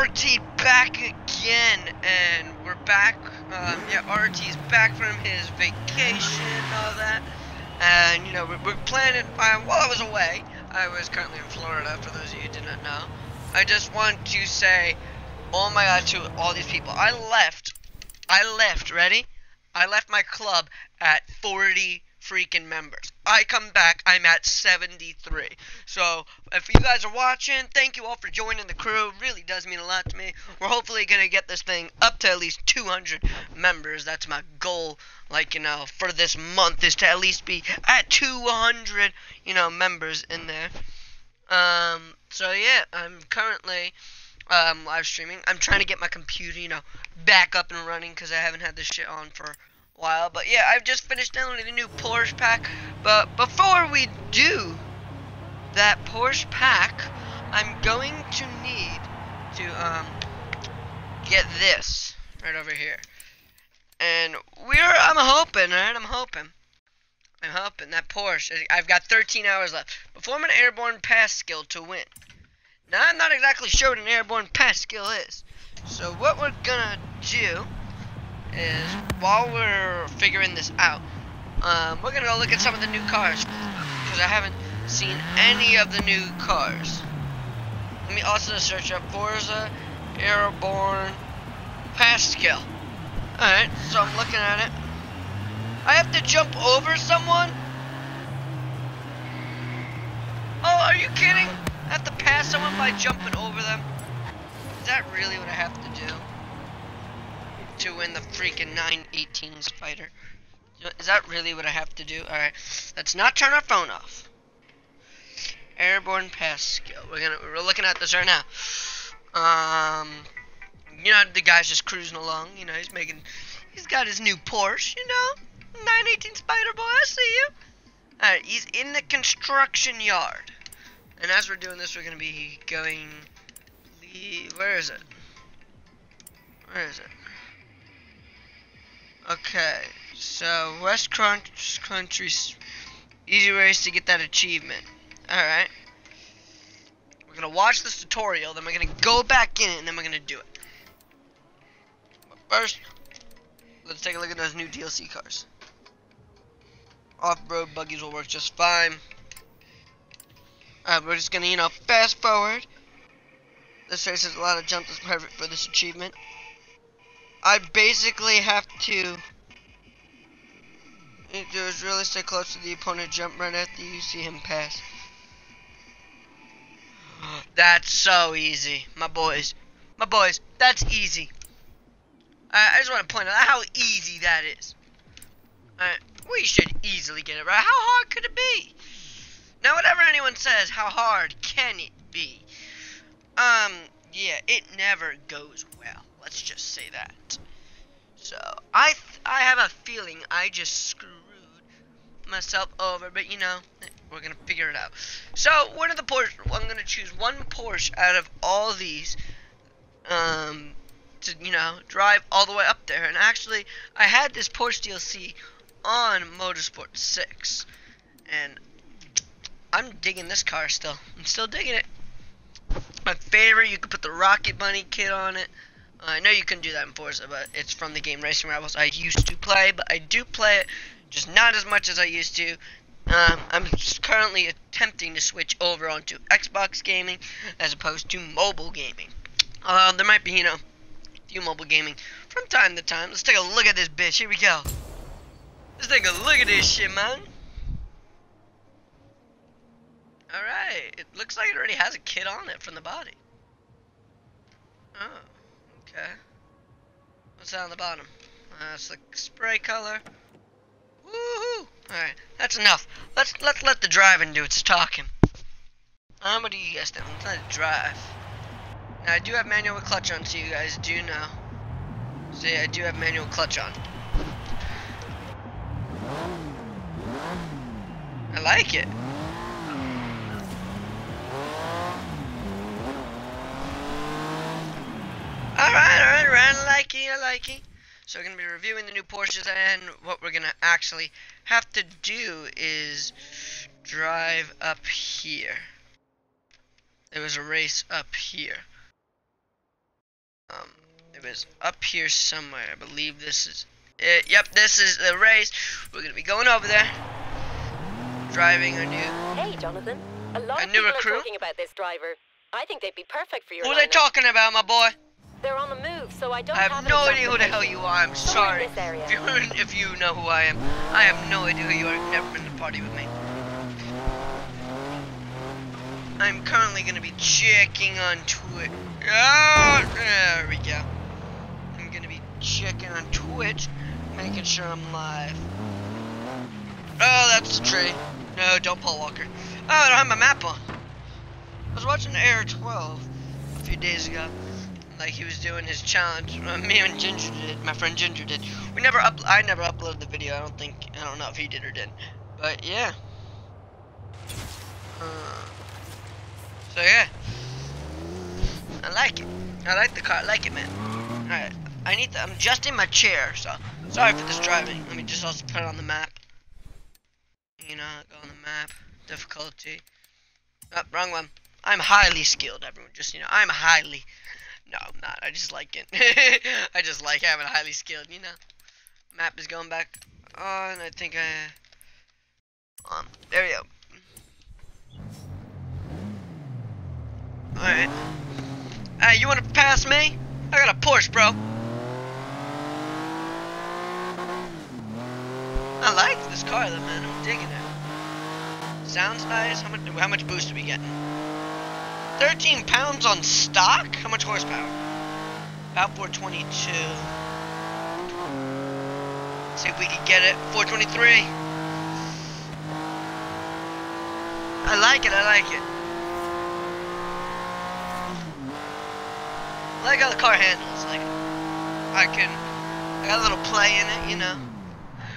RT back again, and we're back. Yeah, RT's back from his vacation and all that. And, you know, we're planning, while I was away, I was currently in Florida, for those of you who did not know. I just want to say, oh my god, to all these people. I left, ready? I left my club at 40 freaking members. I come back, I'm at 73. So, if you guys are watching, thank you all for joining the crew. It really does mean a lot to me. We're hopefully going to get this thing up to at least 200 members. That's my goal, like, you know, for this month, is to at least be at 200, you know, members in there. So yeah, I'm currently live streaming. I'm trying to get my computer, you know, back up and running because I haven't had this shit on for a while. But yeah, I've just finished downloading the new Porsche pack. But before we do that Porsche pack, I'm going to need to get this right over here. And I'm hoping that Porsche, I've got 13 hours left. Perform an airborne pass skill to win. Now, I'm not exactly sure what an airborne pass skill is. So what we're gonna do is, while we're figuring this out, we're gonna go look at some of the new cars, because I haven't seen any of the new cars. Let me also search up Forza airborne pass skill. Alright, so I'm looking at it. I have to jump over someone? Oh, are you kidding? I have to pass someone by jumping over them? Is that really what I have to do to win the freaking 918 Spider? Is that really what I have to do? Alright, let's not turn our phone off. Airborne pass skill. We're looking at this right now. You know, the guy's just cruising along. You know, he's got his new Porsche. You know, 918 Spider boy. I see you. All right, he's in the construction yard. And as we're doing this, we're gonna be going. Where is it? Where is it? Okay, so West Country easy race to get that achievement. All right. We're gonna watch this tutorial, then we're gonna go back in, and then we're gonna do it. But first, let's take a look at those new DLC cars. Off-road buggies will work just fine. Alright, we're just gonna, you know, fast forward. This race has a lot of jumps, that's perfect for this achievement. I basically have to do is really stay close to the opponent, jump right after you see him pass. That's so easy, my boys. My boys, that's easy. I just want to point out how easy that is. Alright, we should easily get it right. How hard could it be? Now, whatever anyone says, how hard can it be? Yeah, it never goes well. Let's just say that. So, I have a feeling I just screwed myself over, but you know, we're gonna figure it out. So, one of the Porsche, I'm gonna choose one Porsche out of all these, to, you know, drive all the way up there. And actually, I had this Porsche DLC on Motorsport 6, and I'm digging this car still. I'm still digging it. My favorite, you could put the Rocket Bunny kit on it. I know you couldn't do that in Forza, but it's from the game Racing Rebels. I used to play, but I do play it, just not as much as I used to. I'm currently attempting to switch over onto Xbox gaming as opposed to mobile gaming. There might be, you know, a few mobile gaming from time to time. Let's take a look at this bitch. Here we go. Let's take a look at this shit, man. Alright, it looks like it already has a kit on it from the body. Oh, okay. What's that on the bottom? It's like spray color. Woohoo! Alright, that's enough. Let's let the driving do its talking. What do you guys think? Let's let it drive. Now, I do have manual clutch on, so you guys do know. See, I do have manual clutch on. I like it. Alright, I like it. So we're going to be reviewing the new Porsches, and what we're going to actually have to do is drive up here. There was a race up here. was up here somewhere. I believe this is it. Yep, this is the race. We're gonna be going over there, driving a new. Hey, Jonathan. A lot of new people recruit? are talking about this driver. I think they'd be perfect for your Who are they lineup. talking about, my boy? They're on the move, so I don't I have have an no exact idea who the hell location. you are. I'm Somewhere sorry. in this area. If you know who I am, I have no idea who you are. You've never been to a party with me. I'm currently going to be checking on Twitch. Oh, there we go. I'm going to be checking on Twitch, making sure I'm live. Oh, that's the tree. No, don't Paul Walker. Oh, I don't have my map on. I was watching Air 12 a few days ago. Like he was doing his challenge. Me and Ginger did. My friend Ginger did. I never uploaded the video. I don't know if he did or didn't. But yeah. So yeah. I like it. I like the car. I like it, man. Alright. I'm just in my chair, so sorry for this driving. Let me just also put it on the map. You know, go on the map. Difficulty. Oh, wrong one. I'm highly skilled, everyone. Just, you know, I'm highly. No, I'm not. I just like it. I just like having highly skilled, you know. Map is going back on. I think there we go. Alright. Hey, you want to pass me? I got a Porsche, bro. I like this car, though, man. I'm digging it. Sounds nice. How much boost are we getting? 13 pounds on stock? How much horsepower? About 422. Let's see if we can get it. 423. I like it, I like it. I like how the car handles. Like, I got a little play in it, you know.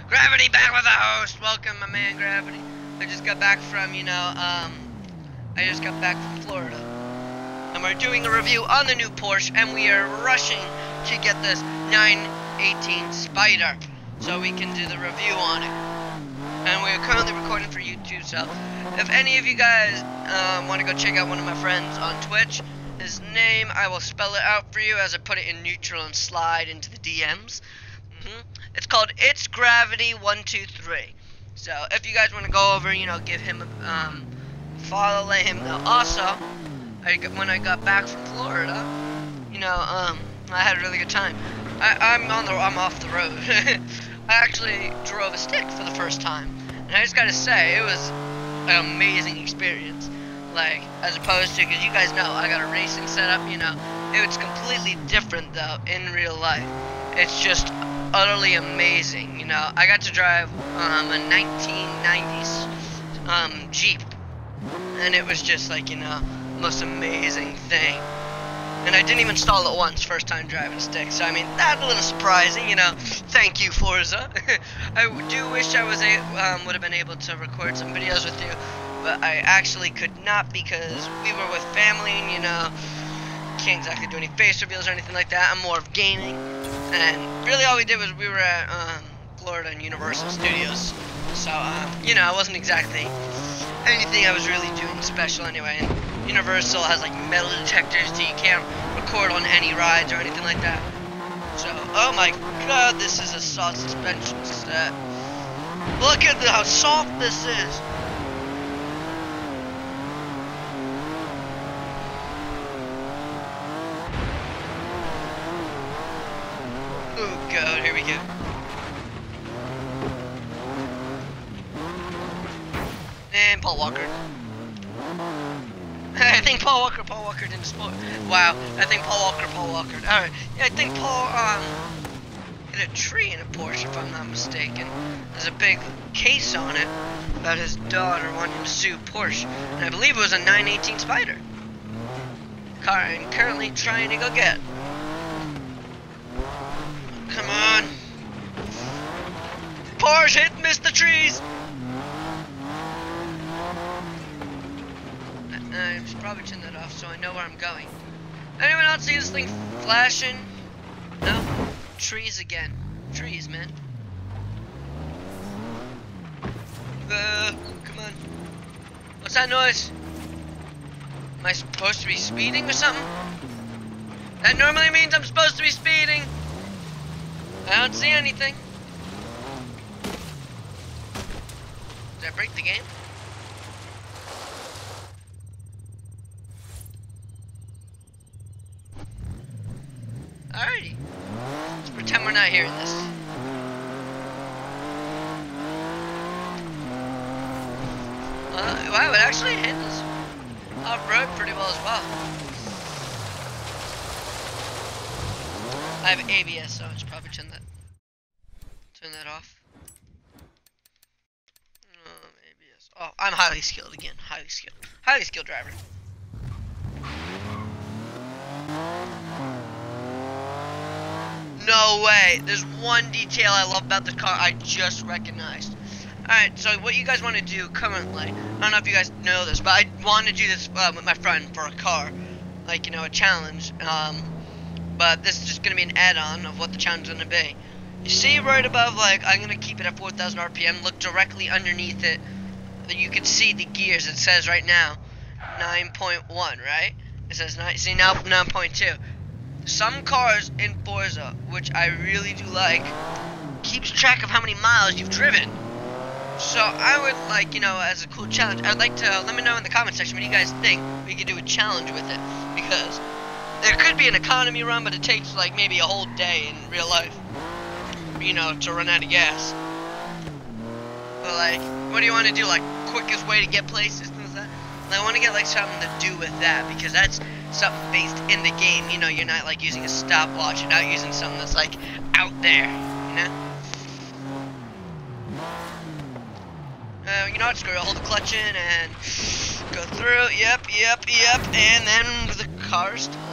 Gravity back with the host. Welcome, my man, Gravity. I just got back from, you know, I just got back from Florida. And we're doing a review on the new Porsche, and we are rushing to get this 918 Spider so we can do the review on it. And we're currently recording for YouTube, so if any of you guys want to go check out one of my friends on Twitch, his name, I will spell it out for you as I put it in neutral and slide into the DMs. It's called It's Gravity 123. So if you guys want to go over, you know, give him a follow, let him know. Also, when I got back from Florida, you know, I had a really good time. I'm off the road. I actually drove a stick for the first time, and I just gotta say, it was an amazing experience. Like, as opposed to, because you guys know, I got a racing setup, you know, it's completely different though in real life. It's just utterly amazing, you know. I got to drive a 1990s Jeep, and it was just like, you know, most amazing thing. And I didn't even stall it once, first time driving a stick. So I mean, that's a little surprising, you know. Thank you, Forza. I do wish I was would have been able to record some videos with you, but I actually could not because we were with family, and you know, can't exactly do any face reveals or anything like that. I'm more of gaming, and really all we did was we were at Florida and Universal Studios. So you know, it wasn't exactly anything I was really doing special anyway. And Universal has like metal detectors, so you can't record on any rides or anything like that. So, oh my god, this is a soft suspension set. Look at how soft this is. Oh god, here we go. And Paul Walker. I think Paul Walker didn't sport. Wow, I think Paul Walker. Alright, yeah, I think Paul, hit a tree in a Porsche, if I'm not mistaken. There's a big case on it about his daughter wanting to sue Porsche. And I believe it was a 918 Spider. Car I'm currently trying to go get. Come on. Porsche, missed the trees! I should probably turn that off so I know where I'm going. Anyone else see this thing flashing? No? Trees again. Trees, man. Come on. What's that noise? Am I supposed to be speeding or something? That normally means I'm supposed to be speeding. I don't see anything. Did I break the game? Alrighty. Let's pretend we're not hearing this. Wow, it actually handles off-road pretty well as well. I have ABS, so I should probably turn that off. ABS. Oh, I'm highly skilled again. Highly skilled driver. No way. There's one detail I love about the car I just recognized. Alright, so what you guys want to do currently, I don't know if you guys know this, but I want to do this with my friend for a car. Like, you know, a challenge. But this is just going to be an add-on of what the challenge is going to be. You see right above, like, I'm going to keep it at 4,000 RPM. Look directly underneath it. You can see the gears. It says right now 9.1, right? It says 9, see now 9.2. Some cars in Forza, which I really do like, keeps track of how many miles you've driven. So I would like, you know, as a cool challenge, I'd like to, let me know in the comment section what you guys think we could do a challenge with it. Because there could be an economy run, but it takes like maybe a whole day in real life, you know, to run out of gas. But like, what do you want to do? Like, quickest way to get places, things like that? And I want to get like something to do with that, because that's something based in the game. You know, you're not like using a stopwatch, you're not using something that's like out there, you know? You know what, screw it, hold the clutch in and go through, yep, and then the car's totaled.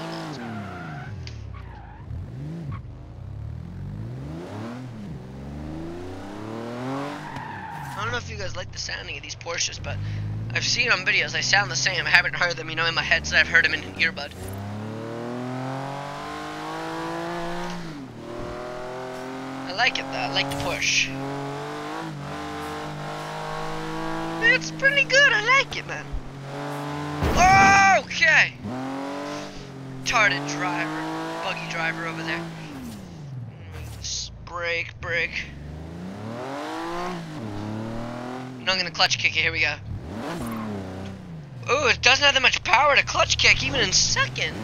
I don't know if you guys like the sounding of these Porsches, but I've seen on videos, they sound the same. I haven't heard them, you know, in my headset, I've heard them in an earbud. I like it though, I like the Porsche. It's pretty good, I like it, man. Okay. Retarded driver, buggy driver over there. Brake. I'm not gonna clutch kick it, here we go. Ooh, it doesn't have that much power to clutch kick, even in second.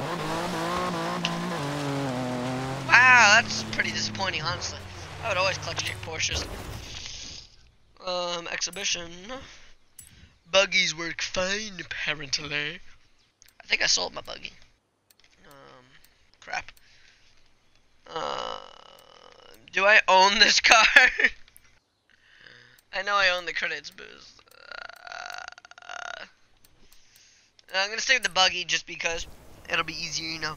Wow, that's pretty disappointing, honestly. I would always clutch kick Porsches. Exhibition. Buggies work fine, apparently. I think I sold my buggy. Crap. Do I own this car? I know I own the credits boost. I'm gonna save the buggy just because it'll be easier, you know,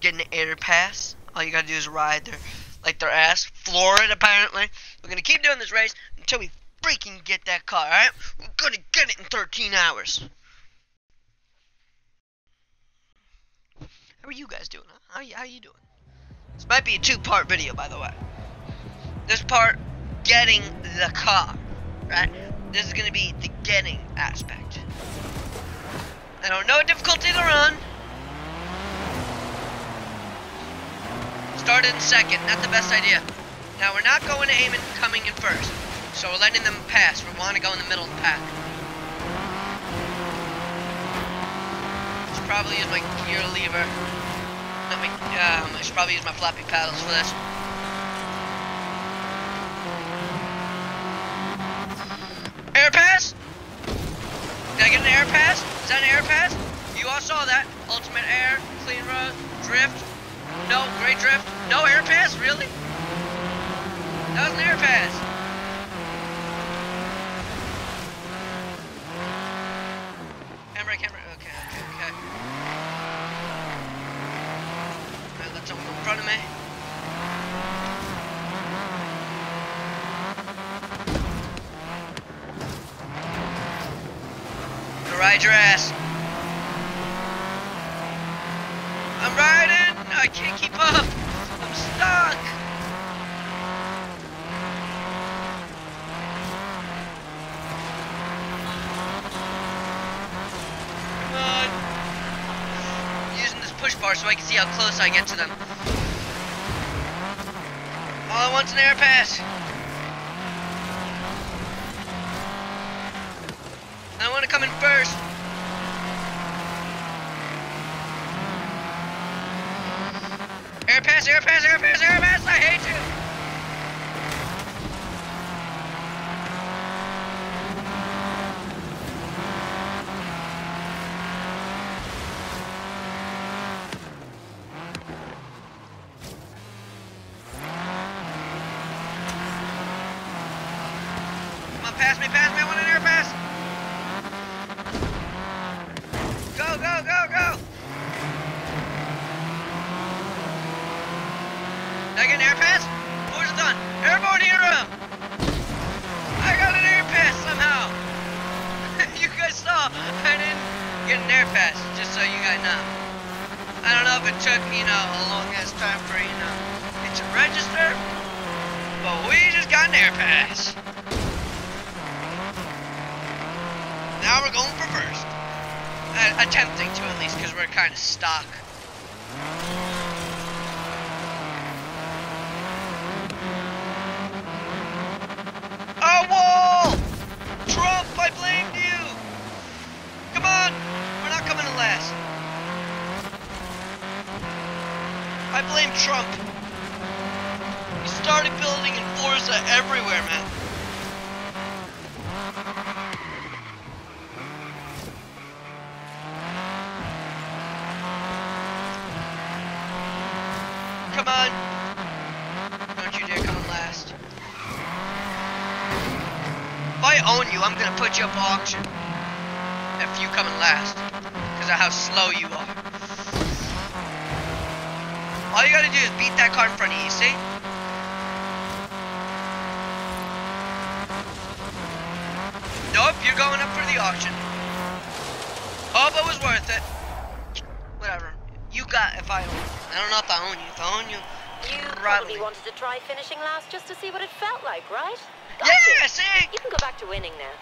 getting an air pass. All you gotta do is ride their ass. Floor it, apparently. We're gonna keep doing this race until we freaking get that car, alright? We're gonna get it in 13 hours. How are you guys doing, huh? How you doing? This might be a two-part video, by the way. This part, getting the car, right? This is gonna be the getting aspect. I don't know difficulty to run. Started in second, not the best idea. Now we're not going to aim and coming in first. So we're letting them pass. We want to go in the middle of the pack. I should probably use my gear lever. I should probably use my floppy paddles for this. Air pass? Did I get an air pass? Is that an air pass? You all saw that. Ultimate air, clean road, drift. No, great drift. No air pass? Really? That was an air pass. Camera. Okay. Alright, let someone go in front of me. Go ride your ass. I'm riding! I can't keep up! I'm stuck! Come on! I'm using this push bar car so I can see how close I get to them. All I want's an air pass. I want to come in first. Air pass, air pass, air pass, air pass. I hate you. Pass me, I want an air pass! Go, go, go, go! Did I get an air pass? Forza done! Airborne hero! I got an air pass somehow! You guys saw, I didn't get an air pass, just so you guys know. I don't know if it took, you know, a long ass time for, you know, it to register, but we just got an air pass. Now we're going for first. Attempting to, at least, because we're kind of stuck. Oh, wall! Trump, I blamed you! Come on! We're not coming in last. I blame Trump. He started building in Forza everywhere, man. Come on! Don't you dare come in last. If I own you, I'm gonna put you up for auction. If you come in last. Because of how slow you are. All you gotta do is beat that car in front of you, see? Nope, you're going up for the auction. Hope it was worth it. Whatever. You got, if I own you. I don't know if I own you. If I own you, You probably wanted to try finishing last just to see what it felt like, right? Gotcha. Yeah, see? You can go back to winning now.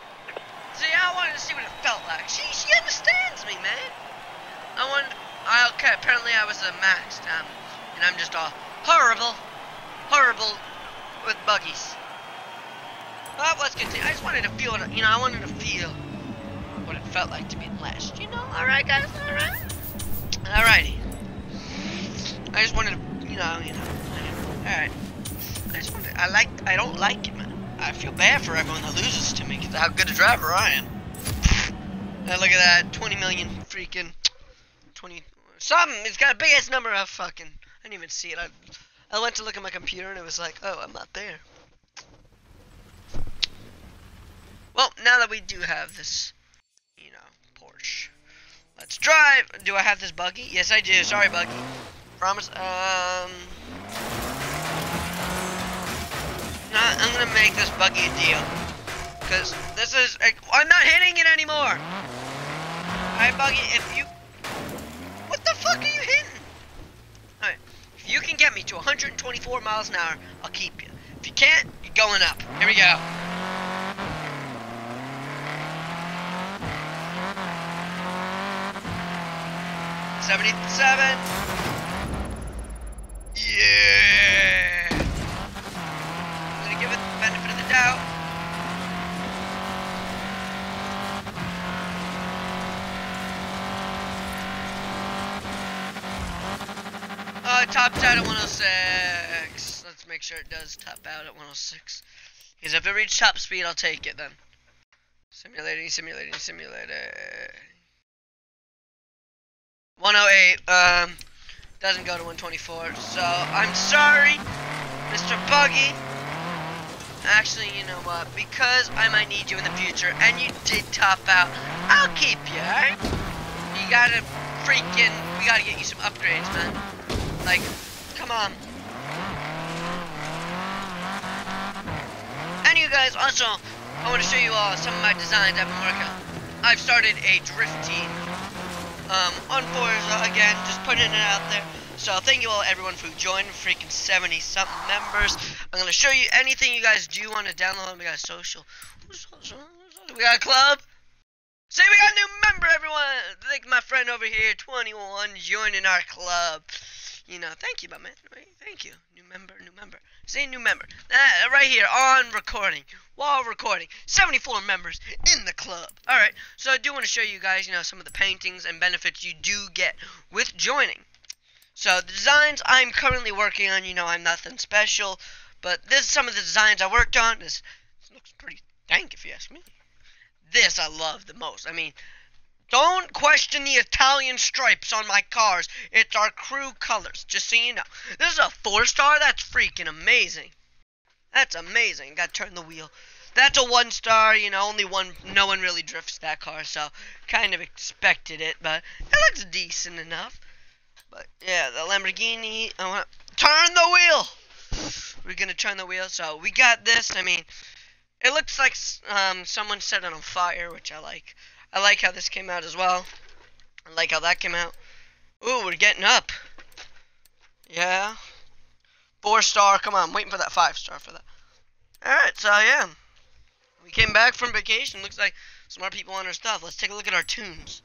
See, I wanted to see what it felt like. She understands me, man. Okay, apparently I was a maxed, and I'm just all horrible with buggies. But let's continue. I just wanted to feel it, you know, I wanted to feel what it felt like to be last, you know? Alright, guys, alright? Alrighty. I just wanted to, you know, alright. I don't like it, man. I feel bad for everyone that loses to me because of how good a driver I am. Now look at that, 20 million freaking, 20, something, it's got a big ass number of fucking, I didn't even see it. I went to look at my computer and it was like, oh, I'm not there. Well, now that we do have this, you know, Porsche. Let's drive. Do I have this buggy? Yes, I do. Sorry, buggy. Promise. No, I'm gonna make this buggy a deal. Cause this is, I'm not hitting it anymore. Alright, buggy, if you, what the fuck are you hitting? Alright, if you can get me to 124 miles an hour, I'll keep you. If you can't, you're going up. Here we go. $77. Yeah. I'm gonna give it the benefit of the doubt. Oh, it tops out at 106. Let's make sure it does top out at 106. Because if it reaches top speed, I'll take it then. Simulating. 108, doesn't go to 124, so I'm sorry, Mr. Buggy. Actually, you know what, because I might need you in the future, and you did top out, I'll keep you, alright? We gotta get you some upgrades, man. Like, come on. And you guys, also, I want to show you all some of my designs I've been working on. I've started a drift team. On Forza, again, just putting it out there. So thank you all, everyone, for joining, freaking 70-something members. I'm gonna show you anything you guys do want to download. We got a social. We got a club. See, we got a new member, everyone. Thank my friend over here, 21, joining our club. You know, thank you, my man. Thank you. New member, new member. See, new member. Right here, on recording. While recording. 74 members in the club. Alright, so I do want to show you guys, you know, some of the paintings and benefits you do get with joining. So, the designs I'm currently working on, you know, I'm nothing special. But this is some of the designs I worked on. This looks pretty dank, if you ask me. This I love the most. I mean, don't question the Italian stripes on my cars. It's our crew colors, just so you know. This is a 4-star. That's freaking amazing. That's amazing. Gotta turn the wheel. That's a 1-star, you know, only one, no one really drifts that car, so kind of expected it, but it looks decent enough. But, yeah, the Lamborghini, I want to turn the wheel. We're gonna turn the wheel, so we got this. I mean, it looks like someone set it on fire, which I like. I like how this came out as well. I like how that came out. Ooh, we're getting up. Yeah. 4-star. Come on, I'm waiting for that 5-star for that. Alright, so yeah. We came back from vacation. Looks like some more people on our stuff. Let's take a look at our tunes.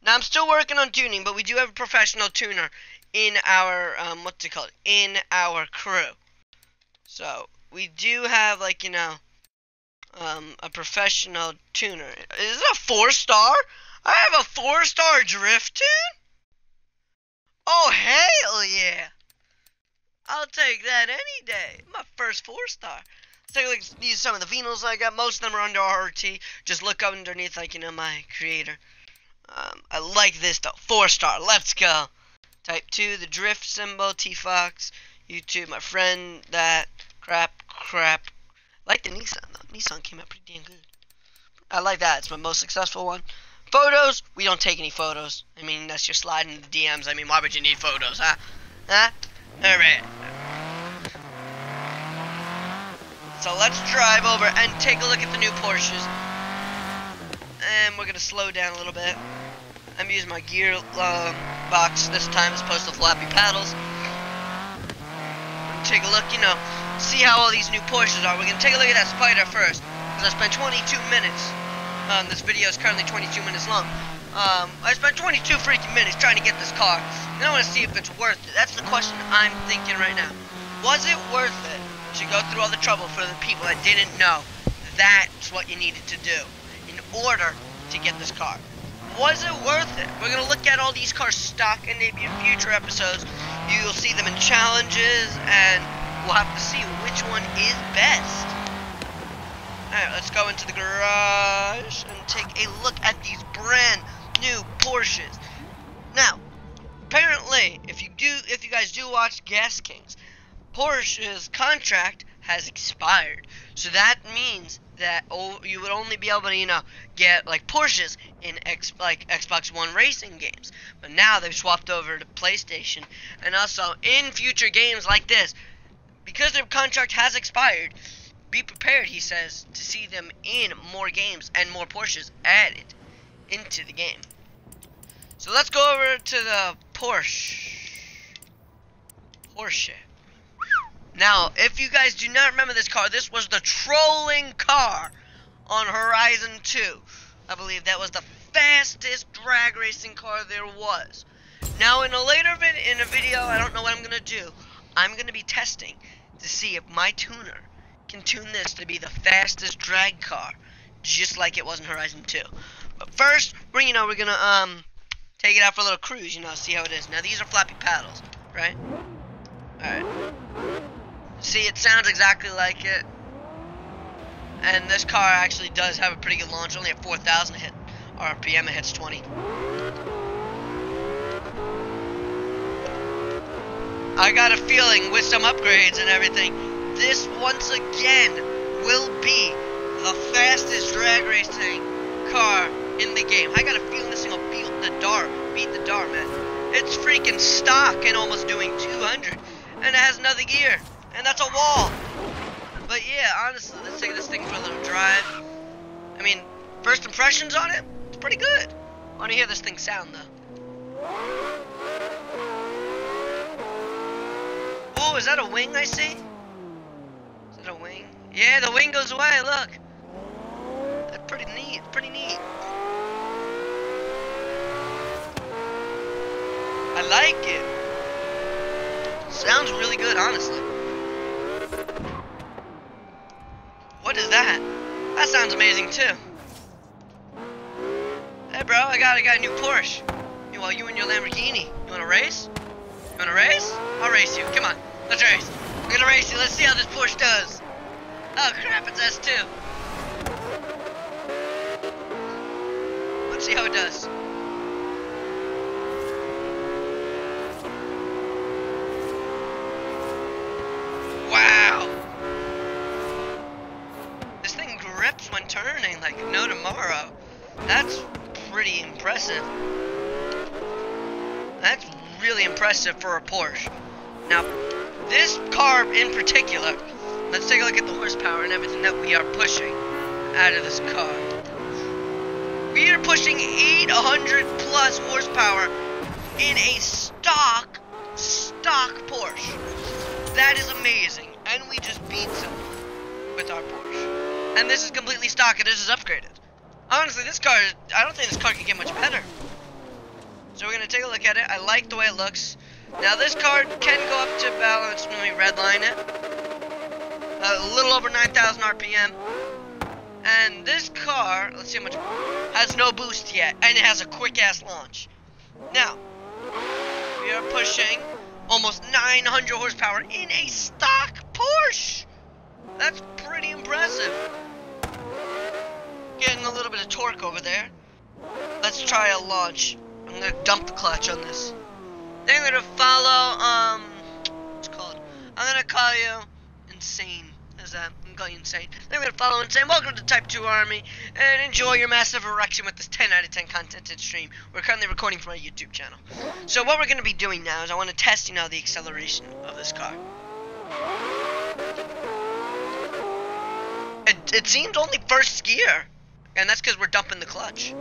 Now, I'm still working on tuning, but we do have a professional tuner in our, what's it called? In our crew. So, we do have, like, you know, a professional tuner. Is it a 4-star? I have a 4-star drift tune? Oh, hell yeah. I'll take that any day. My first 4-star. Let's take a look at these, some of the Venals I got. Most of them are under RT. Just look underneath, like, you know, my creator. I like this, though. 4-star. Let's go. Type 2, the drift symbol, T-Fox. YouTube, my friend, that. Crap. I like the Nissan, though. Nissan came out pretty damn good. I like that. It's my most successful one. Photos, we don't take any photos. I mean, that's just sliding the DMs. I mean, why would you need photos, huh? Huh? Alright. So let's drive over and take a look at the new Porsches. And we're going to slow down a little bit. I'm using my gear box this time as opposed to floppy paddles. Take a look, you know, see how all these new Porsches are. We're going to take a look at that Spider first, because I spent 22 minutes. This video is currently 22 minutes long. I spent 22 freaking minutes trying to get this car, and I want to see if it's worth it. That's the question I'm thinking right now. Was it worth it to go through all the trouble for the people that didn't know that's what you needed to do in order to get this car? Was it worth it? We're going to look at all these cars stock in maybe in future episodes. You'll see them in challenges, and we'll have to see which one is best. Alright, let's go into the garage and take a look at these brand new Porsches. Now, apparently, if you guys do watch Gas Kings, Porsche's contract has expired. So that means that you would only be able to, you know, get like Porsches in Xbox One racing games. But now they've swapped over to PlayStation, and also in future games like this, because their contract has expired, be prepared, he says, to see them in more games and more Porsches added into the game. So let's go over to the Porsche. Now, if you guys do not remember this car, this was the trolling car on Horizon 2. I believe that was the fastest drag racing car there was. Now, in a later video, I don't know what I'm going to do. I'm going to be testing to see if my tuner can tune this to be the fastest drag car, just like it was in Horizon 2. But first, we're going to take it out for a little cruise, you know, see how it is. Now, these are floppy paddles, right? Alright. See, it sounds exactly like it. And this car actually does have a pretty good launch, only at 4,000 RPM, it hits 20. I got a feeling with some upgrades and everything, this once again will be the fastest drag racing car in the game. I got a feeling this thing will beat the Dar, man. It's freaking stock and almost doing 200, and it has another gear. And that's a wall. But yeah, honestly, let's take this thing for a little drive. I mean, first impressions on it, it's pretty good. I want to hear this thing sound, though. Oh, is that a wing I see? Is that a wing? Yeah, the wing goes away, look. That's pretty neat, pretty neat. I like it. Sounds really good, honestly. What is that? That sounds amazing too. Hey bro, I got a new Porsche. You and your Lamborghini. You wanna race? You wanna race? I'll race you. Come on, let's race. I'm gonna race you. Let's see how this Porsche does. Oh crap, it's S2. Let's see how it does. Wow. This thing grips when turning like no tomorrow. That's pretty impressive. That's really impressive for a Porsche. Now, this car in particular, let's take a look at the horsepower and everything that we are pushing out of this car. We are pushing 800 plus horsepower in a stock Porsche. That is amazing. And we just beat someone with our Porsche. And this is completely stock and this is upgraded. Honestly, this car, I don't think this car can get much better. So we're going to take a look at it. I like the way it looks. Now this car can go up to balance when we redline it. A little over 9,000 RPM. And this car, let's see how much, has no boost yet. And it has a quick ass launch. Now, we are pushing almost 900 horsepower in a stock Porsche. That's pretty impressive. Getting a little bit of torque over there. Let's try a launch. I'm gonna dump the clutch on this. Then I'm gonna follow, what's it called? I'm gonna call you Insane. How's that? I'm gonna call you Insane. Then I'm gonna follow Insane. Welcome to Type 2 Army, and enjoy your massive erection with this 10 out of 10 contented stream. We're currently recording from our YouTube channel. So what we're gonna be doing now is I want to test, the acceleration of this car. It seems only first gear, and that's because we're dumping the clutch.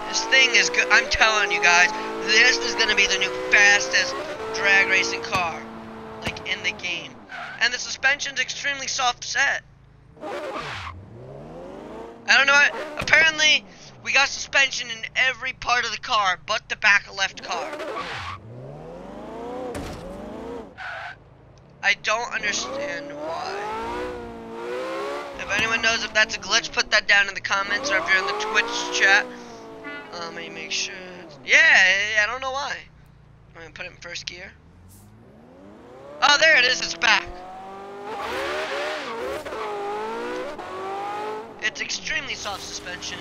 This thing is good. I'm telling you guys, this is gonna be the new fastest drag racing car, like in the game. And the suspension's extremely soft set. I don't know. Apparently, we got suspension in every part of the car, but the back left car. I don't understand why. If anyone knows if that's a glitch, put that down in the comments, or if you're in the Twitch chat. Let me make sure. Yeah, I don't know why. I'm gonna put it in first gear. Oh, there it is. It's back. It's extremely soft suspension.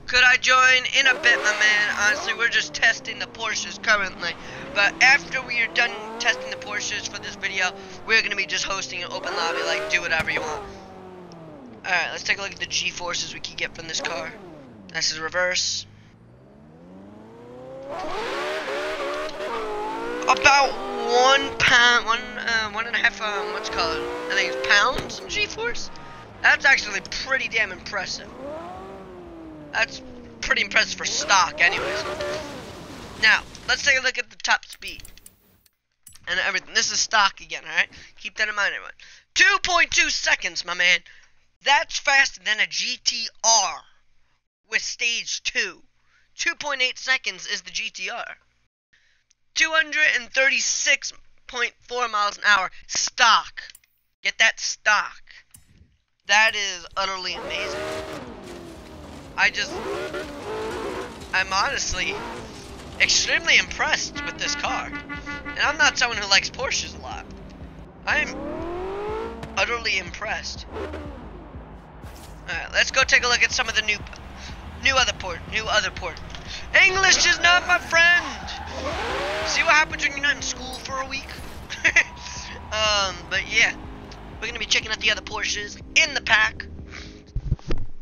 Could I join in a bit, my man? Honestly, we're just testing the Porsches currently. But after we are done testing the Porsches for this video, we're going to be just hosting an open lobby, like, do whatever you want. Alright, let's take a look at the G-forces we can get from this car. This is reverse. About 1 pound, 1.5, what's it called? I think it's pounds of G-force. That's actually pretty damn impressive. That's pretty impressive for stock anyways. Now, let's take a look at the top speed. And everything. This is stock again, alright? Keep that in mind, everyone. 2.2 seconds, my man. That's faster than a GTR with stage 2. 2.8 seconds is the GTR. 236.4 miles an hour. Stock. Get that stock. That is utterly amazing. I'm honestly extremely impressed with this car. And I'm not someone who likes Porsches a lot. I'm utterly impressed. Alright, let's go take a look at some of the new other port. English is not my friend! See what happens when you're not in school for a week? But yeah. We're gonna be checking out the other Porsches in the pack.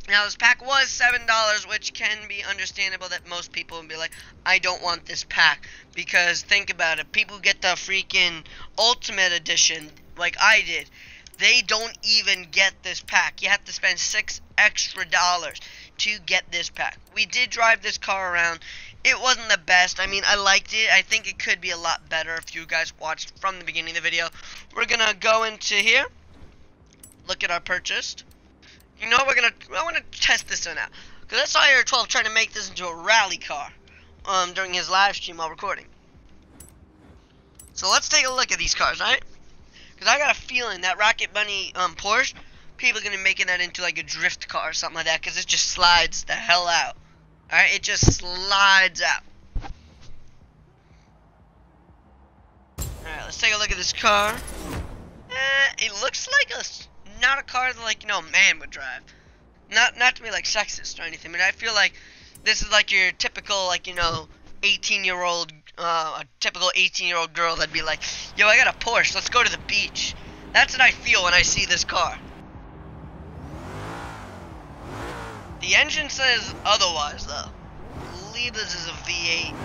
Now this pack was $7, which can be understandable that most people would be like, I don't want this pack. Because think about it, people get the freaking Ultimate Edition, like I did. They don't even get this pack. You have to spend $6 extra to get this pack. We did drive this car around. It wasn't the best. I mean, I liked it. I think it could be a lot better if you guys watched from the beginning of the video. We're gonna go into here. Look at our purchased. You know what I want to test this one out. Because I saw Air 12 trying to make this into a rally car during his live stream while recording. So let's take a look at these cars, alright? Because I got a feeling that Rocket Bunny Porsche, people are going to be making that into like a drift car or something like that, because it just slides the hell out. Alright, it just slides out. Alright, let's take a look at this car. It looks like not a car that, like, you know, a man would drive. Not to be like sexist or anything, but I feel like this is like your typical, like, you know, 18-year-old, a typical 18-year-old girl that'd be like, yo, I got a Porsche, let's go to the beach. That's what I feel when I see this car. The engine says otherwise, though. I believe this is a V8.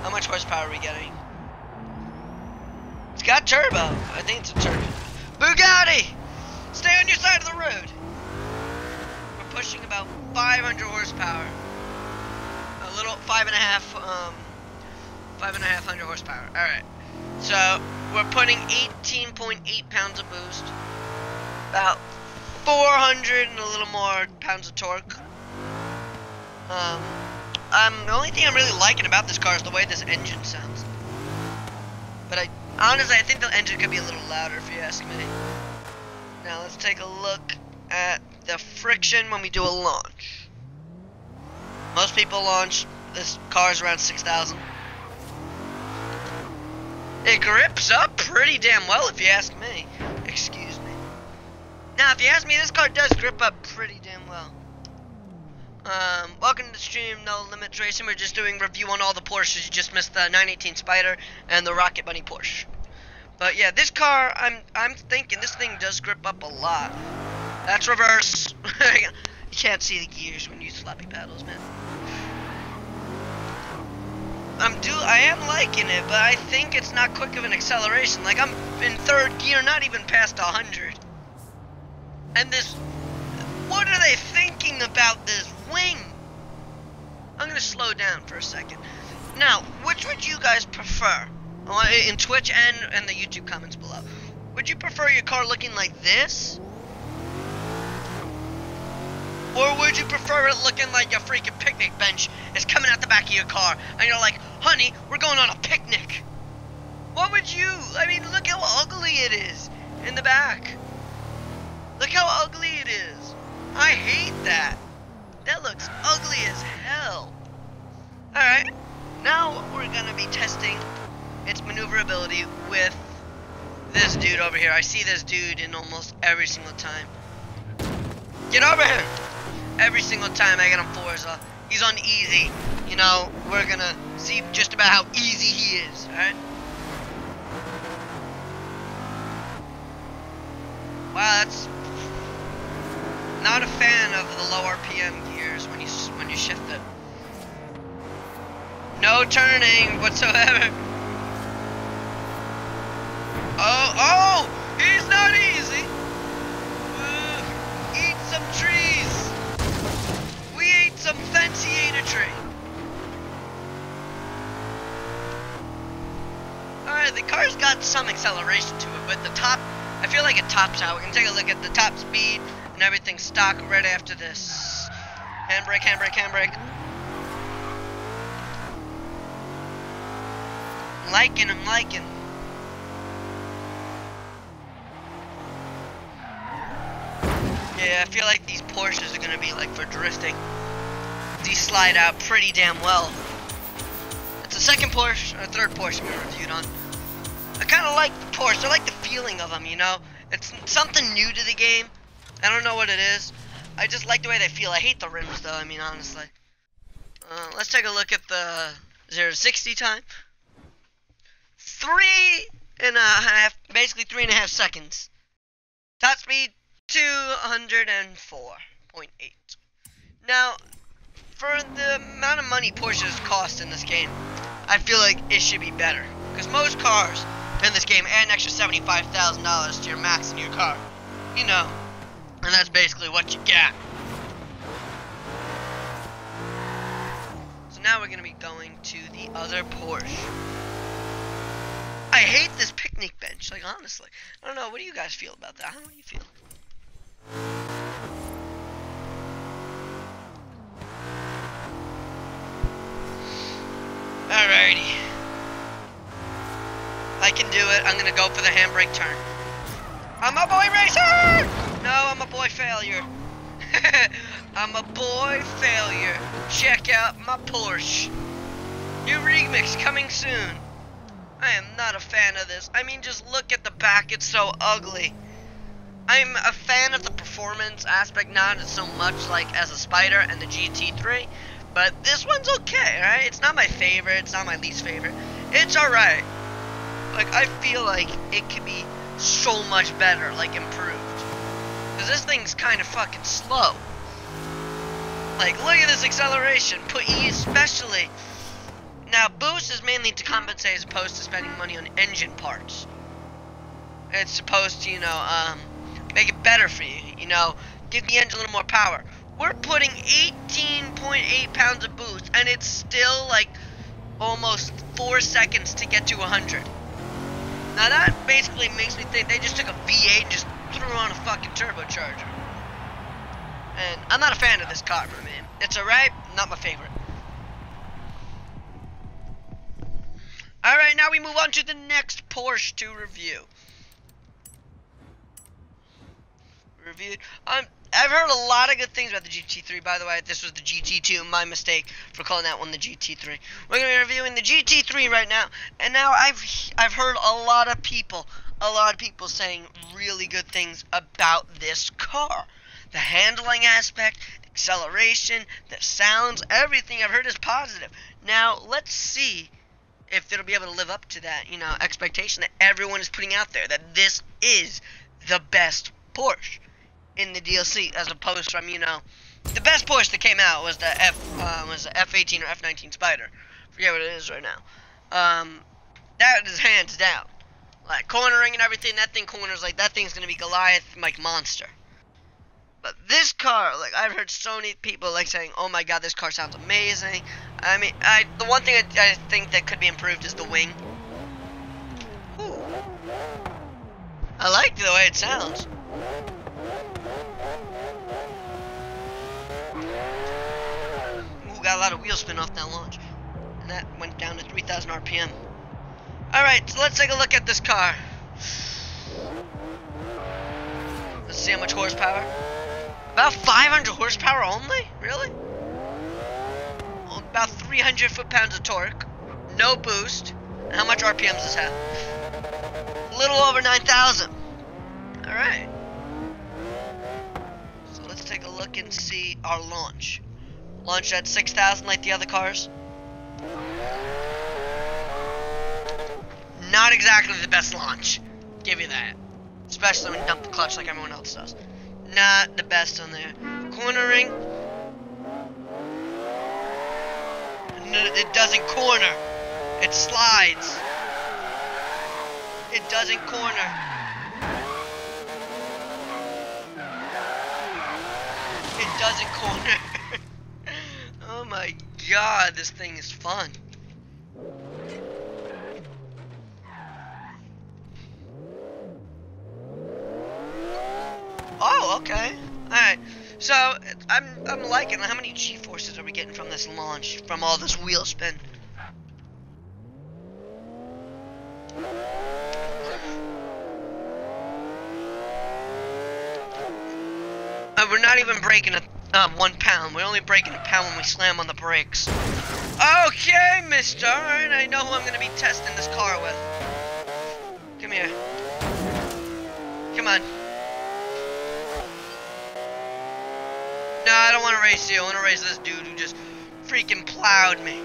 How much horsepower are we getting? It's got turbo. I think it's a turbo. Bugatti! Stay on your side of the road. We're pushing about 500 horsepower. A little 5.5 horsepower. Alright. So we're putting 18.8 pounds of boost. About 400 and a little more pounds of torque. The only thing I'm really liking about this car is the way this engine sounds. But honestly, I think the engine could be a little louder if you ask me. Now let's take a look at the friction when we do a launch. Most people launch this car's around 6,000. It grips up pretty damn well if you ask me. Excuse me. Now if you ask me, this car does grip up pretty damn well. Welcome to the stream, No Limits Racing. We're just doing review on all the Porsches. You just missed the 918 Spider and the Rocket Bunny Porsche. But yeah, this car, I'm thinking this thing does grip up a lot. That's reverse. You can't see the gears when you use floppy paddles, man. I am liking it, but I think it's not quick of an acceleration. Like, I'm in third gear, not even past 100. And this, what are they thinking about this wing? I'm gonna slow down for a second. Now, which would you guys prefer? In Twitch and the YouTube comments below. Would you prefer your car looking like this? Or would you prefer it looking like your freaking picnic bench is coming out the back of your car and you're like, honey, we're going on a picnic? What would you, I mean, look how ugly it is in the back. Look how ugly it is. I hate that. That looks ugly as hell. Alright, now we're gonna be testing its maneuverability with this dude over here. I see this dude in almost every single time. Get over here! Every single time I get on Forza, he's on easy. You know, we're gonna see just about how easy he is, alright? Wow, that's not a fan of the low RPM gears when you shift it. No turning whatsoever. Oh, he's not easy. Eat some trees. We ate some fancy tree. Alright, the car's got some acceleration to it, but the top, I feel like it tops out. We can take a look at the top speed and everything stock right after this. Handbrake, handbrake, handbrake. I'm liking. Yeah, I feel like these Porsches are gonna be like for drifting. These slide out pretty damn well. It's the second Porsche, or third Porsche we reviewed on. I kind of like the Porsche. I like the feeling of them, you know? It's something new to the game. I don't know what it is. I just like the way they feel. I hate the rims though, I mean, honestly. Let's take a look at the 0 to 60 time. 3.5, basically 3.5 seconds. Top speed 204.8. Now, for the amount of money Porsches cost in this game, I feel like it should be better. Because most cars in this game add an extra $75,000 to your max in your car. You know, and that's basically what you get. So now we're going to be going to the other Porsche. I hate this picnic bench, like honestly. I don't know, what do you guys feel about that? How do you feel? Alrighty. I can do it. I'm gonna go for the handbrake turn. I'm a boy racer! No, I'm a boy failure. I'm a boy failure. Check out my Porsche. New remix coming soon. I am not a fan of this. I mean, just look at the back. It's so ugly. I'm a fan of the performance aspect, not so much like as a Spider and the GT3. But this one's okay, right? It's not my favorite. It's not my least favorite. It's alright. Like, I feel like it could be so much better, like, improved. Because this thing's kind of fucking slow. Like, look at this acceleration. Put E especially. Now, boost is mainly to compensate as opposed to spending money on engine parts. It's supposed to, you know, make it better for you. You know, give the engine a little more power. We're putting 18.8 pounds of boost, and it's still, like, almost 4 seconds to get to 100. Now, that basically makes me think they just took a V8 and just threw on a fucking turbocharger. And I'm not a fan of this car, my man. It's alright, not my favorite. Alright, now we move on to the next Porsche to review. I've heard a lot of good things about the GT3, by the way. This was the GT2, my mistake for calling that one the GT3. We're going to be reviewing the GT3 right now, and now I've heard a lot of people saying really good things about this car. The handling aspect, the acceleration, the sounds, everything I've heard is positive. Now, let's see if it'll be able to live up to that, you know, expectation that everyone is putting out there, that this is the best Porsche in the DLC, as opposed from, you know, the best Porsche that came out was the F18 or F19 Spider. Forget what it is right now. That is hands down. Like, cornering and everything, that thing corners like that thing's gonna be Goliath, like, monster. But this car, like, I've heard so many people, like, saying, oh my god, this car sounds amazing. I mean, the one thing I think that could be improved is the wing. Ooh. I like the way it sounds. Ooh, got a lot of wheel spin off that launch. And that went down to 3,000 RPM. Alright, so let's take a look at this car. Let's see how much horsepower. About 500 horsepower only? Really? Well, about 300 foot-pounds of torque. No boost. And how much RPM does this have? A little over 9,000. Alright. So let's take a look and see our launch. Launch at 6,000 like the other cars. Not exactly the best launch. Give you that. Especially when you dump the clutch like everyone else does. Not the best on there. Cornering. It doesn't corner. It slides. It doesn't corner. It doesn't corner. Oh my god, this thing is fun. Oh, okay. Alright. So, I'm liking it. How many G-forces are we getting from this launch? From all this wheel spin? We're not even breaking a 1 pound. We're only breaking a pound when we slam on the brakes. Okay, mister. Alright, I know who I'm going to be testing this car with. Come here. Come on. No, I don't want to race you. I want to race this dude who just freaking plowed me.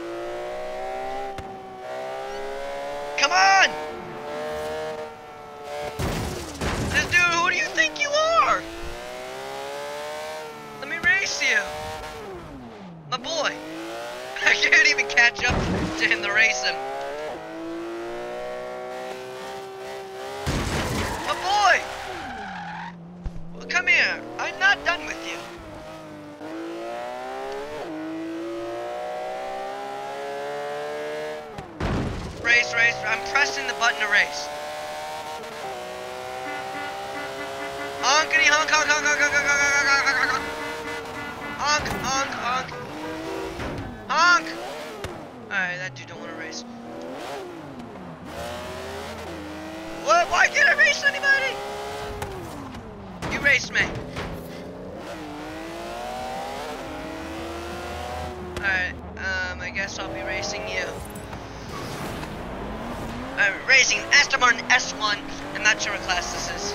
Come on! This dude, who do you think you are? Let me race you. My boy. I can't even catch up to him to race him. My boy! Well, come here. I'm not done with you. Race, race. I'm pressing the button to race. Honkity honk, honk, honk, honk, honk, honk, honk, honk, honk, honk, honk, honk, honk. Alright, that dude don't want to race. seconds. What? Why can't I race anybody? You raced me. Alright, I guess I'll be racing you. Racing Aston Martin S1. I'm not sure what class this is.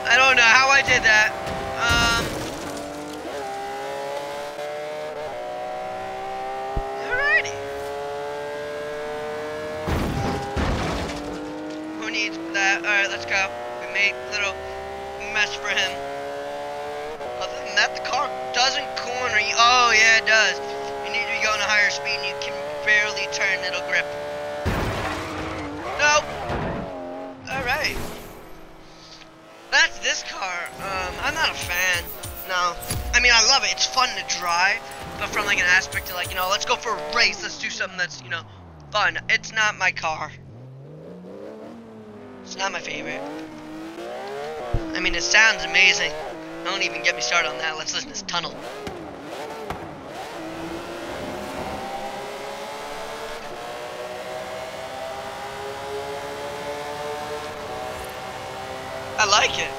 I don't know how I did that. Alrighty. Who needs that? Alright, let's go. We made a little mess for him. Other than that, the car doesn't corner you. Oh, yeah, it does. You need to be going a higher speed and you can barely turn, it'll grip. Nope. Alright. That's this car. I'm not a fan. No. I mean, I love it. It's fun to drive. But from like an aspect of like, you know, let's go for a race. Let's do something that's, you know, fun. It's not my car. It's not my favorite. I mean, it sounds amazing. Don't even get me started on that. Let's listen to this tunnel. I like it.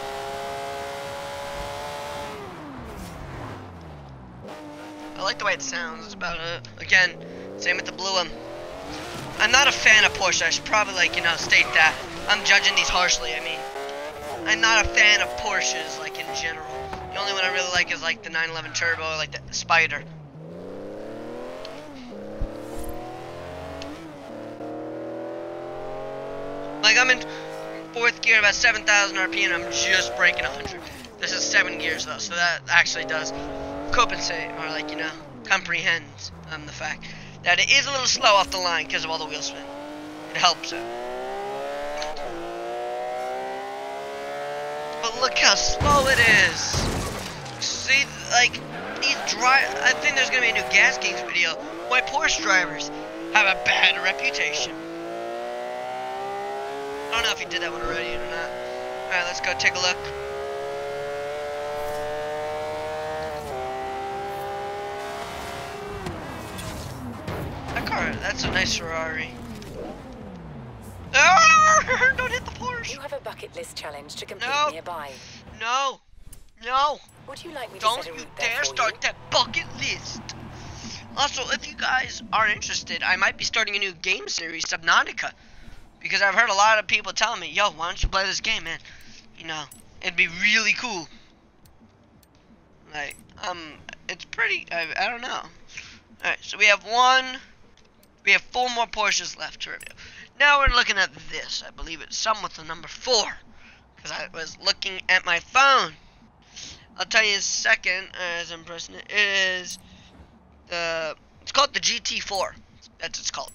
I like the way it sounds. That's about it. Again, same with the blue one. I'm not a fan of Porsche. I should probably, like, you know, state that. I'm judging these harshly. I mean, I'm not a fan of Porsches, like, in general. The only one I really like is, like, the 911 Turbo or, like, the Spider. Like, I'm in 4th gear, about 7,000 RPM, and I'm just breaking 100. This is 7 gears, though, so that actually does compensate, or, like, you know, comprehend the fact that it is a little slow off the line because of all the wheel spin. It helps it. But look how slow it is. See, like, I think there's gonna be a new Gas Kings video. Why Porsche drivers have a bad reputation. I don't know if you did that one already or not. Alright, let's go take a look. That car, that's a nice Ferrari. Oh, don't hit the Porsche. You have a bucket list challenge to complete nearby. No. No. Would you like me to Don't set a you route there dare for start you? that bucket list. Also, if you guys are interested, I might be starting a new game series, Subnautica. Because I've heard a lot of people telling me, yo, why don't you play this game, man? You know, it'd be really cool. Like, it's pretty, I don't know. Alright, so we have 4 more Porsches left to review. Now we're looking at this. I believe it's some with the number 4. Because I was looking at my phone. I'll tell you in a second, as I'm pressing it, is it's called the GT4. That's what it's called.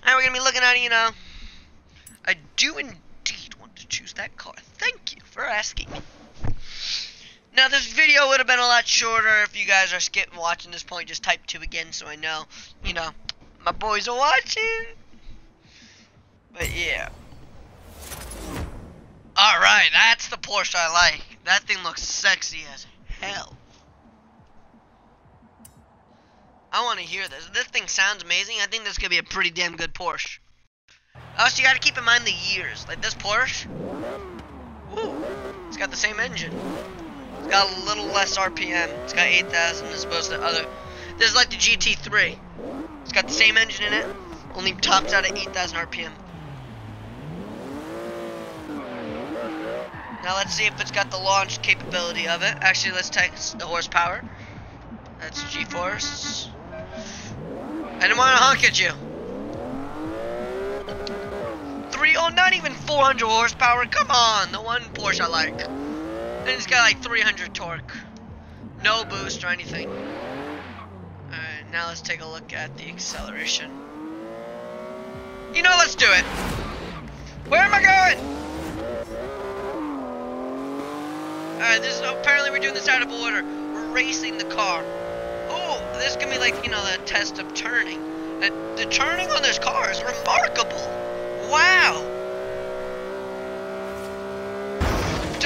And we're going to be looking at it, you know. I do indeed want to choose that car. Thank you for asking. Now, this video would have been a lot shorter if you guys are skipping watching this point. Just type 2 again so I know, you know, my boys are watching. But, yeah. Alright, that's the Porsche I like. That thing looks sexy as hell. I want to hear this. This thing sounds amazing. I think this could be a pretty damn good Porsche. Also, you got to keep in mind the years. Like this Porsche, woo, it's got the same engine. It's got a little less RPM. It's got 8,000 as opposed to other. This is like the GT3. It's got the same engine in it, only tops out at 8,000 RPM. Now let's see if it's got the launch capability of it. Actually, let's test the horsepower. That's G-force. I didn't want to honk at you. Not even 400 horsepower. Come on, the one Porsche I like. And it's got like 300 torque. No boost or anything. Alright, now let's take a look at the acceleration. You know, let's do it. Where am I going? Alright, this is apparently we're doing this out of order. We're racing the car. Oh, this can be like, you know, the test of turning. The turning on this car is remarkable. Wow.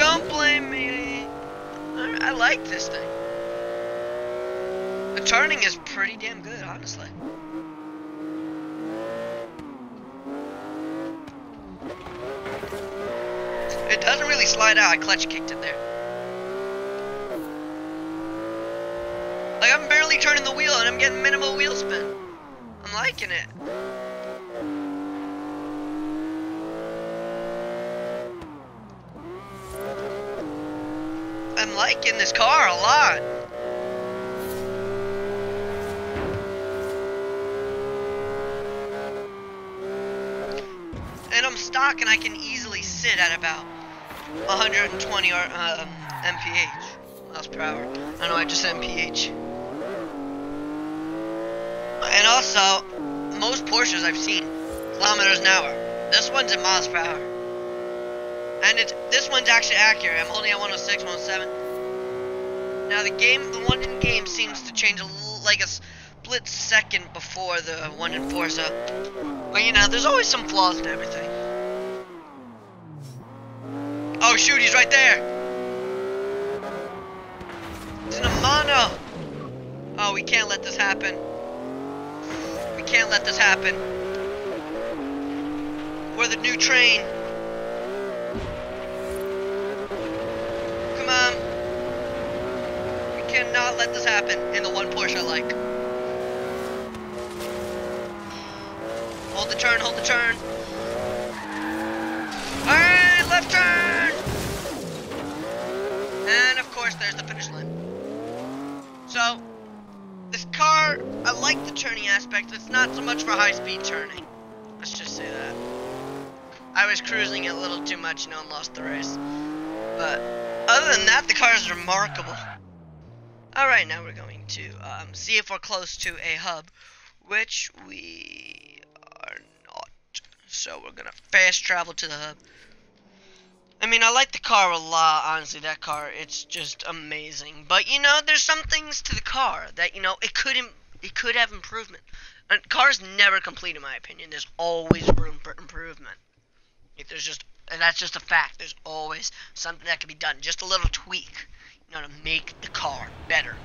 Don't blame me. I like this thing. The turning is pretty damn good, honestly. It doesn't really slide out. I clutch kicked it there. Like, I'm barely turning the wheel and I'm getting minimal wheel spin. I'm liking it. I'm liking this car a lot. And I'm stock and I can easily sit at about 120 mph, miles per hour. I know I just said mph. And also, most Porsches I've seen, kilometers an hour. This one's in miles per hour. And this one's actually accurate. I'm holding at 106, 107. Now the one in game seems to change a little, like a split second before the one in Forza. But you know, there's always some flaws in everything. Oh shoot, he's right there. It's in a mono. Oh, we can't let this happen. We can't let this happen. We're the new train. Come on. We cannot let this happen in the one Porsche I like. Hold the turn, hold the turn. Alright, left turn! And of course there's the finish line. So, this car, I like the turning aspect. It's not so much for high-speed turning. Let's just say that. I was cruising it a little too much, you know, and lost the race. But other than that, the car is remarkable. Alright, now we're going to see if we're close to a hub, which we are not. So we're going to fast travel to the hub. I mean, I like the car a lot, honestly. That car, it's just amazing. But, you know, there's some things to the car that, you know, it could have improvement. And cars never complete, in my opinion. There's always room for improvement. And that's just a fact. There's always something that can be done. Just a little tweak, you know, to make the car better.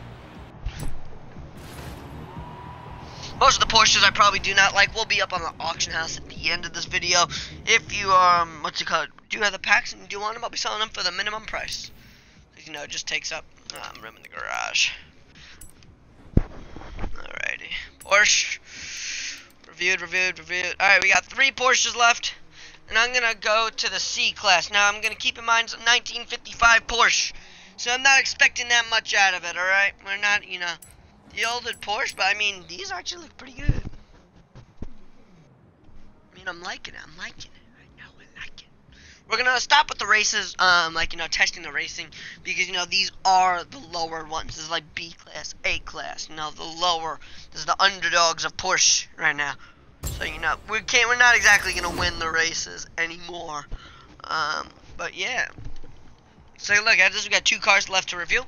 Most of the Porsches I probably do not like will be up on the auction house at the end of this video. If you, do have the packs and you do want them, I'll be selling them for the minimum price. Because, you know, it just takes up room in the garage. Alrighty. Porsche. Reviewed. Alright, we got 3 Porsches left. And I'm going to go to the C class. Now, I'm going to keep in mind it's a 1955 Porsche. So I'm not expecting that much out of it, alright? We're not, you know, the older Porsche, but I mean, these actually look pretty good. I mean, I'm liking it. Right now, I like it. We're going to stop with the races, like, you know, testing the racing. Because, you know, these are the lower ones. This is like B class, A class. You know, the lower. This is the underdogs of Porsche right now. So, you know, we're not exactly going to win the races anymore. But, yeah. So, look at this. We got 2 cars left to review.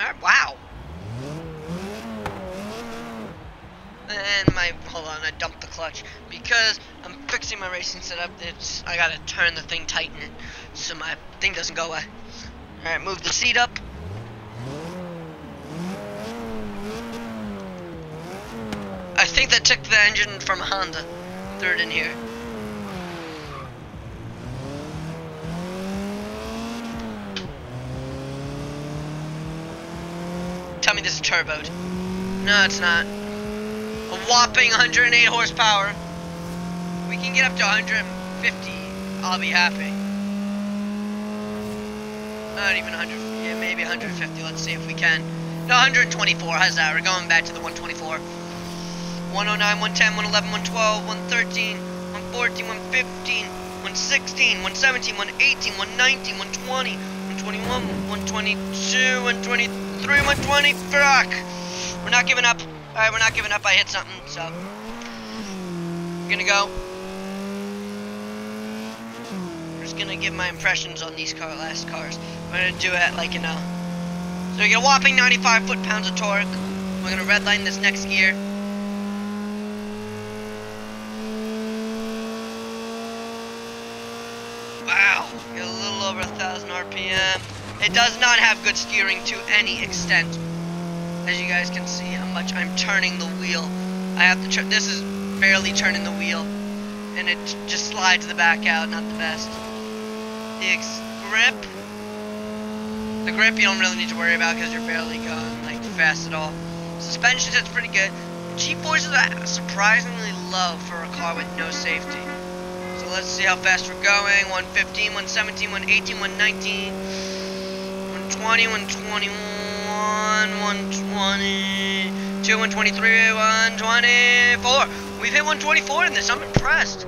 Alright, wow. And hold on, I dumped the clutch. Because I'm fixing my racing setup, I got to turn the thing, tighten it, so my thing doesn't go away. Alright, move the seat up. I think that took the engine from a Honda. Threw it in here. Tell me this is turboed. No, it's not. A whopping 108 horsepower. We can get up to 150. I'll be happy. Not even 100, yeah, maybe 150. Let's see if we can. No, 124. How's that? We're going back to the 124. 109, 110, 111, 112, 113, 114, 115, 116, 117, 118, 119, 120, 121, 122, 123, 120. Fuck! We're not giving up. Alright, we're not giving up. I hit something, so we're gonna go. Just gonna give my impressions on these last cars. We're gonna do it like, you know. So we get a whopping 95 foot-pounds of torque. We're gonna redline this next gear. Get a little over 1,000 RPM. It does not have good steering to any extent. As you guys can see how much I'm turning the wheel. I have to turn, this is barely turning the wheel. And it just slides the back out, not the best. The grip. The grip you don't really need to worry about because you're barely going like fast at all. Suspension sits pretty good. G-forces are surprisingly low for a car with no safety. So let's see how fast we're going. 115, 117, 118, 119, 120, 121, 122, 123, 124. We've hit 124 in this. I'm impressed.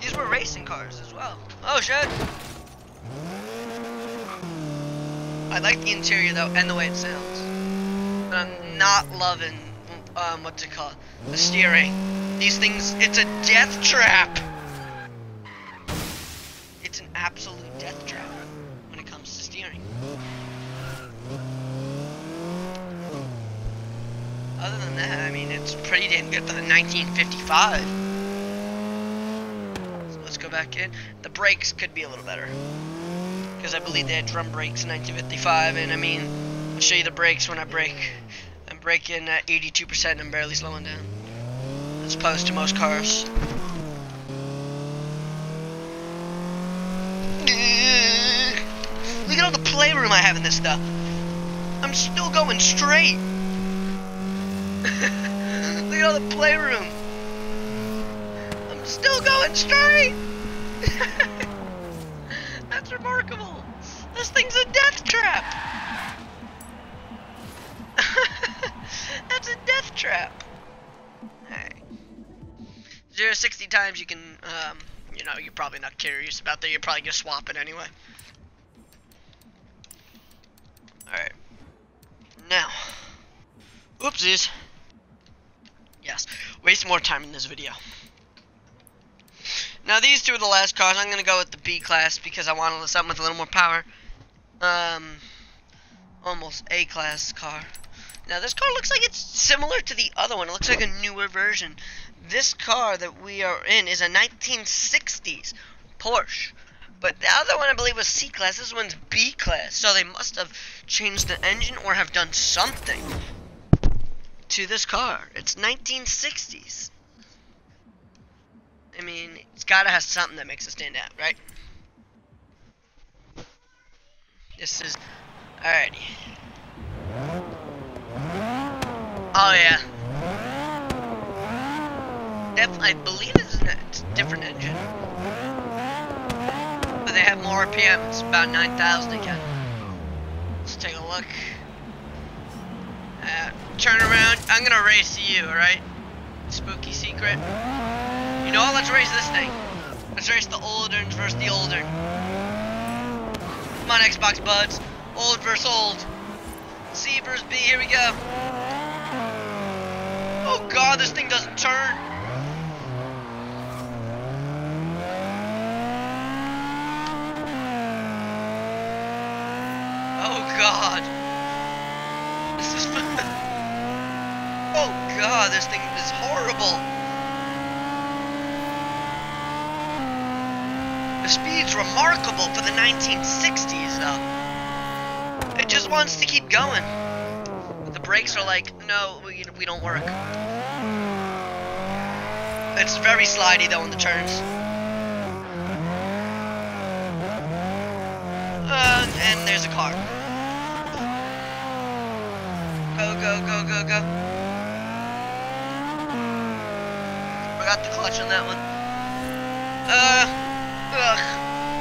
These were racing cars as well. Oh shit. I like the interior though and the way it sounds. But I'm not loving what's it called? The steering. These things, it's a death trap. It's an absolute death trap when it comes to steering. Other than that, I mean, it's pretty damn good for the 1955. So let's go back in. The brakes could be a little better. Because I believe they had drum brakes in 1955, and I mean, I'll show you the brakes when I brake. I'm braking at 82% and I'm barely slowing down. As opposed to most cars. Look at all the playroom I have in this stuff. I'm still going straight. Look at all the playroom. I'm still going straight. That's remarkable. This thing's a death trap. That's a death trap. Alright. 0 to 60 times you can, you know, you're probably not curious about that. You're probably gonna swap it anyway. Alright. Now. Oopsies. Yes. Waste more time in this video. Now these two are the last cars. I'm gonna go with the B class because I wanted something with a little more power. Almost A class car. Now this car looks like it's similar to the other one. It looks like a newer version. This car that we are in is a 1960s Porsche. But the other one I believe was C class. This one's B class. So they must have changed the engine or have done something to this car. It's 1960s. I mean, it's gotta have something that makes it stand out, right? This is... Alrighty. Oh yeah. I believe it's a different engine. But they have more RPM. It's about 9,000 again. Let's take a look. Turn around. I'm gonna race you, alright? Spooky secret. You know what? Let's race this thing. Let's race the old ones versus the older. Come on, Xbox buds. Old versus old. C versus B. Here we go. Oh god, this thing doesn't turn. Oh god. This is oh god, this thing is horrible. The speed's remarkable for the 1960s though. It just wants to keep going. The brakes are like, no, we don't work. It's very slidey though in the turns. And there's a car. Go, go, go, go, go. Forgot the clutch on that one.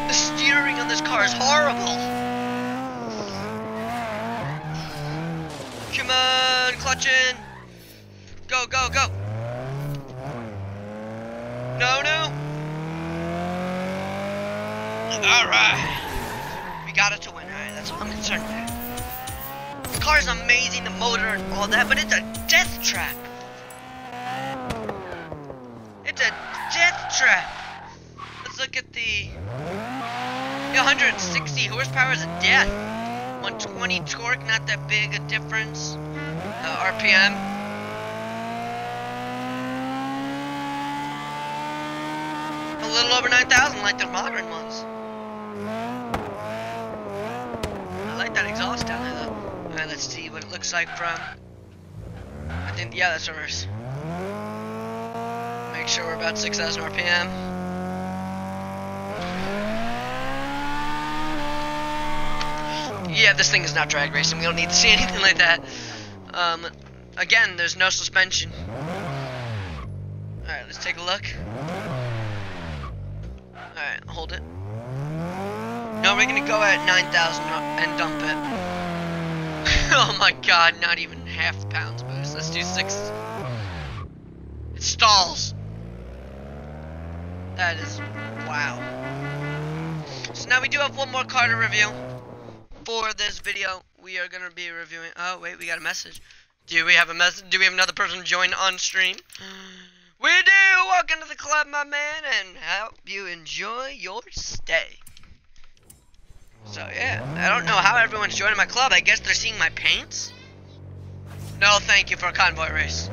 The steering on this car is horrible. Come on, clutch in. Go, go, go. No, no. Alright. We got it to win, alright? That's all I'm concerned with. The car is amazing, the motor and all that, but it's a death trap. It's a death trap. Let's look at the 160 horsepower is a death. 120 torque, not that big a difference. RPM. A little over 9,000 like the modern ones. I like that exhaust down there though. Alright, let's see what it looks like from, I think, yeah, that's reverse. Make sure we're about 6,000 RPM. Yeah, this thing is not drag racing. We don't need to see anything like that. Again, there's no suspension. Alright, let's take a look. Alright, hold it. No, we're gonna go at 9,000 and dump it. Oh my god, not even half the pounds boost. Let's do 6. It stalls. That is, wow. So now we do have one more car to review. For this video, we are gonna be reviewing. Oh wait, we got a message. Do we have a message? Do we have another person join on stream? We do. Welcome to the club, my man, and hope you enjoy your stay. So yeah, I don't know how everyone's joining my club. I guess they're seeing my paints. No, thank you for a convoy race.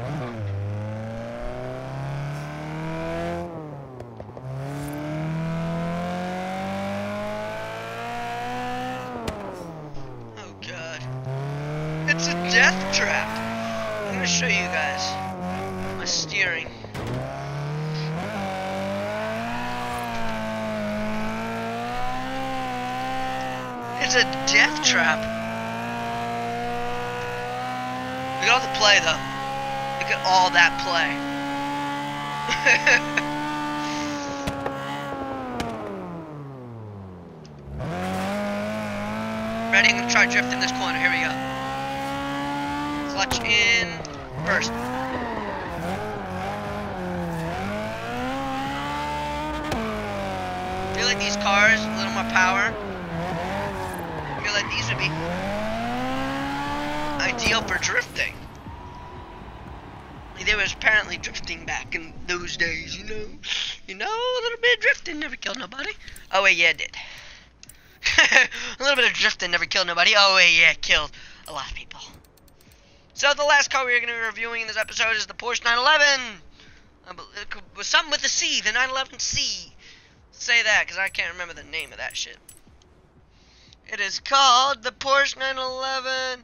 It's a death trap. I'm gonna show you guys my steering. It's a death trap. Look at all the play though. Look at all that play. Ready? I'm gonna try drifting this corner. Here we go. Clutch in first. I feel like these cars, a little more power. I feel like these would be ideal for drifting. Like, there was apparently drifting back in those days, you know. You know, a little bit of drifting never killed nobody. Oh wait, yeah, it did. A little bit of drifting never killed nobody. Oh wait, yeah, it killed a lot of people. So the last car we are going to be reviewing in this episode is the Porsche 911. It was something with a C, the 911C. Say that, because I can't remember the name of that shit. It is called the Porsche 911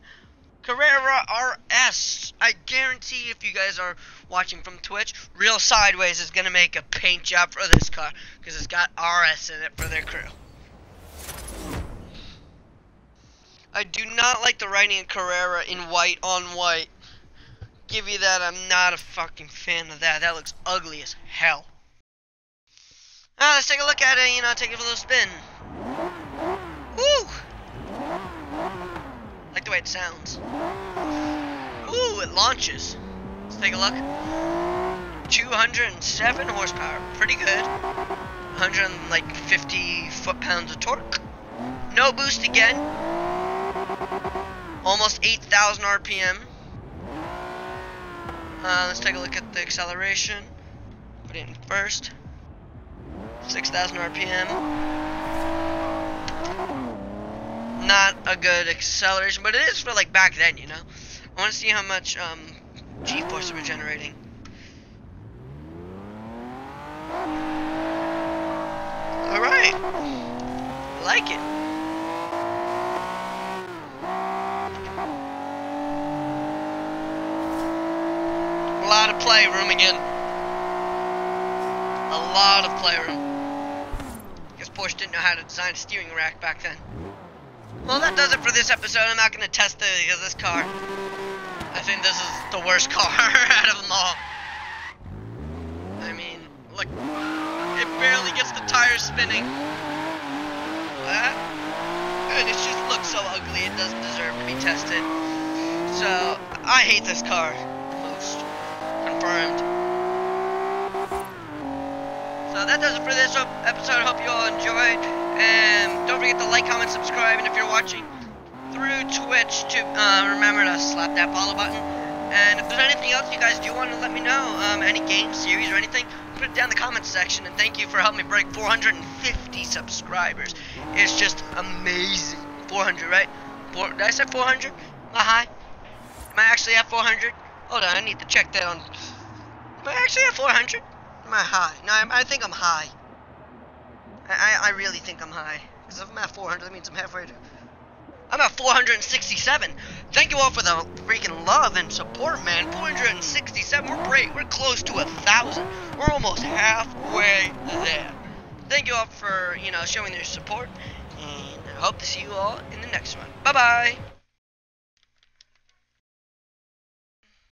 Carrera RS. I guarantee if you guys are watching from Twitch, Real Sideways is going to make a paint job for this car, because it's got RS in it for their crew. I do not like the writing of Carrera in white on white. Give you that, I'm not a fucking fan of that. That looks ugly as hell. Let's take a look at it, you know, take it for a little spin. Woo! Like the way it sounds. Ooh, it launches. Let's take a look. 207 horsepower, pretty good. 150 foot-pounds of torque. No boost again. Almost 8,000 RPM. Let's take a look at the acceleration. Put it in first. 6,000 RPM. Not a good acceleration, but it is for like back then, you know. I want to see how much G-force we're generating. All right, like it. A lot of playroom again. A lot of playroom. Guess Porsche didn't know how to design a steering rack back then. Well, that does it for this episode. I'm not going to test it because this car, I think this is the worst car out of them all. I mean, look, it barely gets the tires spinning. And it just looks so ugly, it doesn't deserve to be tested. So, I hate this car. Most confirmed. So that does it for this episode. Hope you all enjoyed. And don't forget to like, comment, subscribe. And if you're watching through Twitch, to remember to slap that follow button. And if there's anything else you guys do want to let me know, any game series or anything, put it down in the comments section. And thank you for helping me break 450 subscribers. It's just amazing. 400, right? Did I say 400? Am I high? Am I actually at 400? Hold on, I need to check that on. Am I actually at 400? Am I high? No, I think I'm high. I really think I'm high. Because if I'm at 400, that means I'm halfway to... I'm at 467. Thank you all for the freaking love and support, man. 467. We're close to 1,000. We're almost halfway there. Thank you all for, showing your support. And I hope to see you all in the next one. Bye-bye.